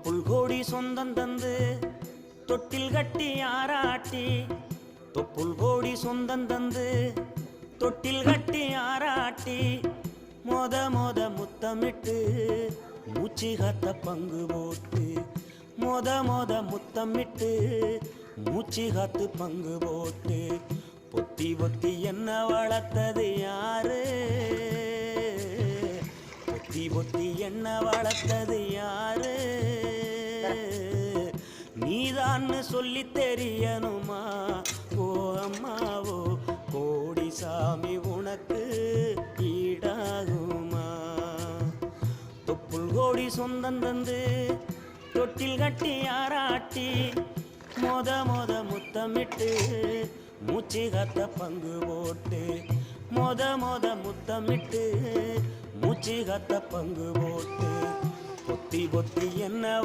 தொப்புள் கோடி சொந்தம் தந்து தொட்டில் கட்டி ஆராட்டி, தொப்புள் கோடி சொந்தம் தந்து தொட்டில் கட்டி ஆராட்டி, மொத மொத முத்தமிட்டு மூச்சு காத்த பங்கு போட்டு, மொத மொத முத்தமிட்டு மூச்சு காத்து பங்கு போட்டு, பொத்தி பொத்தி என்ன வளர்த்தது யாரு, பொத்தி பொத்தி என்ன வளர்த்தது யாரு, நீதான்னு சொல்லி தெரியணுமா ஓ அம்மாவோ, கோடி சாமி உனக்கு ஈடாகுமா. தொப்புள் கோடி சொந்தம் தந்து தொட்டில் கட்டி ஆராட்டி, மொத மொத முத்தமிட்டு மூச்சு காத்த பங்கு போட்டு, மொத மொத முத்தமிட்டு மூச்சு காத்த பங்கு போட்டு, பொத்தி பொத்தி என்ன